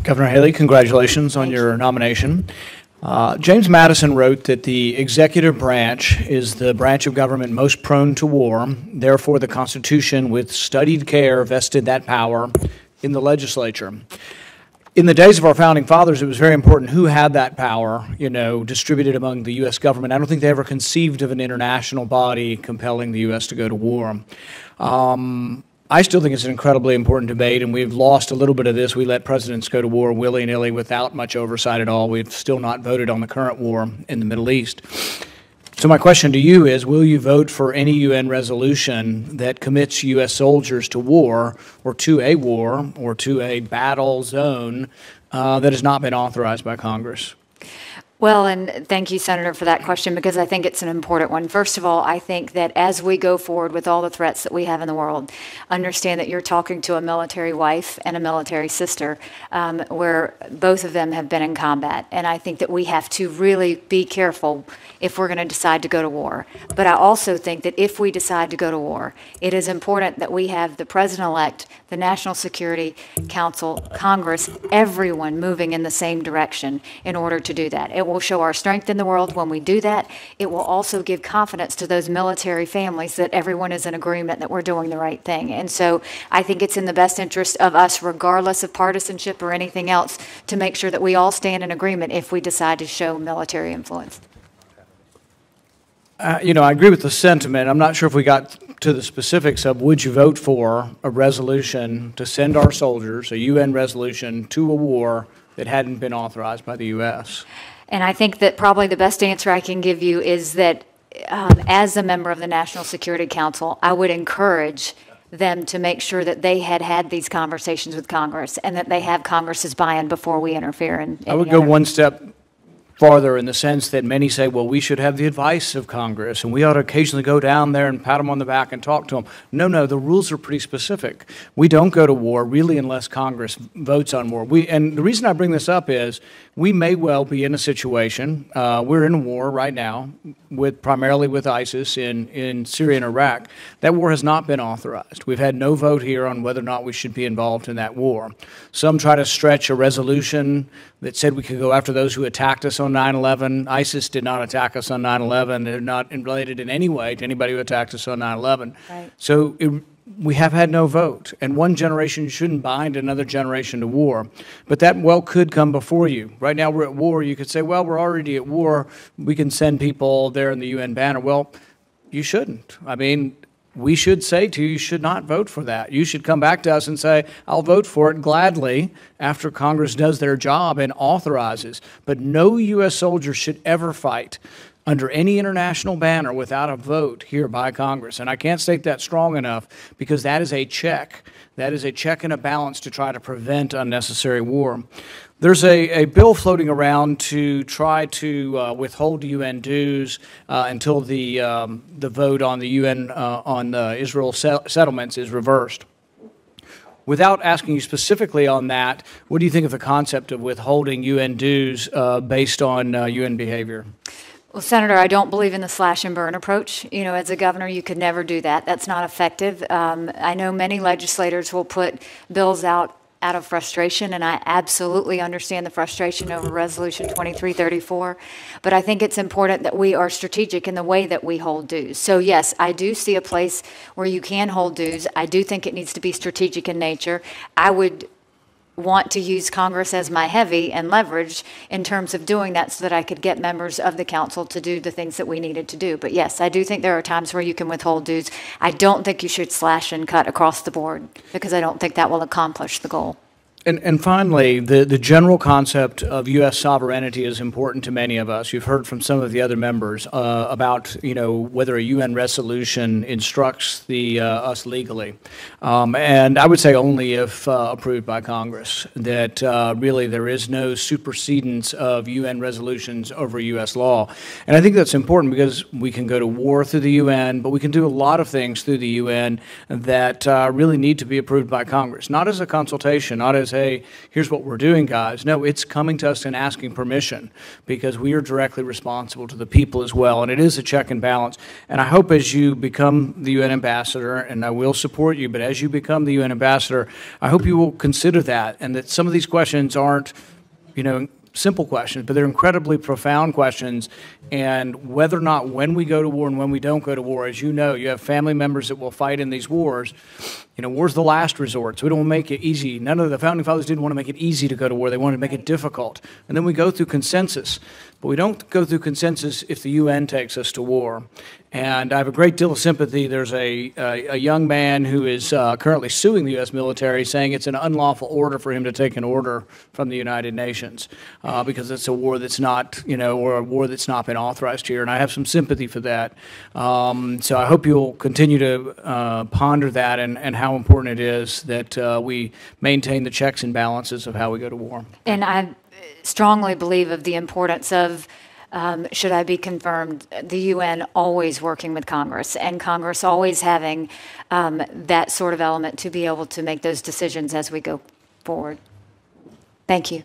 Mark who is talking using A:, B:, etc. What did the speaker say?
A: Governor Haley, congratulations on your nomination. James Madison wrote that the executive branch is the branch of government most prone to war. Therefore, the Constitution, with studied care, vested that power in the legislature. In the days of our founding fathers, it was very important who had that power, distributed among the U.S. government. I don't think they ever conceived of an international body compelling the U.S. to go to war. I still think it's an incredibly important debate, and we've lost a little bit of this. We let presidents go to war willy-nilly without much oversight at all. We've still not voted on the current war in the Middle East. So my question to you is, will you vote for any UN resolution that commits U.S. soldiers to war or to a battle zone that has not been authorized by Congress?
B: Well, and thank you, Senator, for that question, because I think it's an important one. First of all, I think that as we go forward with all the threats that we have in the world, understand that you're talking to a military wife and a military sister, where both of them have been in combat. And I think that we have to really be careful if we're going to decide to go to war. But I also think that if we decide to go to war, it is important that we have the President-elect, the National Security Council, Congress, everyone moving in the same direction in order to do that. It will show our strength in the world when we do that. It will also give confidence to those military families that everyone is in agreement that we're doing the right thing. And so I think it's in the best interest of us, regardless of partisanship or anything else, to make sure that we all stand in agreement if we decide to show military influence.
A: I agree with the sentiment. I'm not sure if we got to the specifics of would you vote for a resolution to send our soldiers, a UN resolution, to a war that hadn't been authorized by the U.S.?
B: And I think that probably the best answer I can give you is that as a member of the National Security Council, I would encourage them to make sure that they had these conversations with Congress and that they have Congress's buy-in before we interfere.
A: I would go one step farther in the sense that many say, well, we should have the advice of Congress and we ought to occasionally go down there and pat them on the back and talk to them. No, the rules are pretty specific. We don't go to war really unless Congress votes on war. And the reason I bring this up is we may well be in a situation, we're in a war right now, primarily with ISIS in Syria and Iraq. That war has not been authorized. We've had no vote here on whether or not we should be involved in that war. Some try to stretch a resolution that said we could go after those who attacked us on 9/11. ISIS did not attack us on 9/11. They're not related in any way to anybody who attacked us on 9/11. Right. So we have had no vote, and one generation shouldn't bind another generation to war. But that well could come before you. Right now we're at war. You could say, well, we're already at war. We can send people there in the UN banner. Well, you shouldn't. I mean, we should say to you, you should not vote for that. You should come back to us and say, I'll vote for it gladly after Congress does their job and authorizes. But no U.S. soldier should ever fight under any international banner without a vote here by Congress. And I can't state that strong enough because that is a check. That is a check and a balance to try to prevent unnecessary war. There's a bill floating around to try to withhold UN dues until the vote on the UN on Israel settlements is reversed. Without asking you specifically on that, what do you think of the concept of withholding UN dues based on UN behavior?
B: Well, Senator, I don't believe in the slash and burn approach. As a governor, you could never do that. That's not effective. I know many legislators will put bills out of frustration, and I absolutely understand the frustration over Resolution 2334. But I think it's important that we are strategic in the way that we hold dues. So, yes, I do see a place where you can hold dues. I do think it needs to be strategic in nature. I would want to use Congress as my heavy and leverage in terms of doing that so that I could get members of the council to do the things that we needed to do. But yes, I do think there are times where you can withhold dues. I don't think you should slash and cut across the board because I don't think that will accomplish the goal.
A: And finally, the general concept of U.S. sovereignty is important to many of us. You've heard from some of the other members about, whether a UN resolution instructs us legally. And I would say only if approved by Congress, that really there is no supersedence of UN resolutions over U.S. law. And I think that's important because we can go to war through the UN, but we can do a lot of things through the UN that really need to be approved by Congress, not as a consultation, not as hey, here's what we're doing, guys. No, it's coming to us and asking permission because we are directly responsible to the people as well. And it is a check and balance. And I hope as you become the UN ambassador, and I will support you, but as you become the UN ambassador, I hope you will consider that, and that some of these questions aren't, simple questions, but they're incredibly profound questions. And whether or not when we go to war and when we don't go to war, as you know, you have family members that will fight in these wars. War's the last resort, so we don't want to make it easy. None of the founding fathers didn't want to make it easy to go to war. They wanted to make it difficult. And then we go through consensus. But we don't go through consensus if the UN takes us to war. And I have a great deal of sympathy. There's a young man who is currently suing the U.S. military, saying it's an unlawful order for him to take an order from the United Nations because it's a war that's not, or a war that's not been authorized here. And I have some sympathy for that. So I hope you'll continue to ponder that and how important it is that we maintain the checks and balances of how we go to war.
B: And I strongly believe of the importance of, should I be confirmed, the UN always working with Congress, and Congress always having that sort of element to be able to make those decisions as we go forward. Thank you.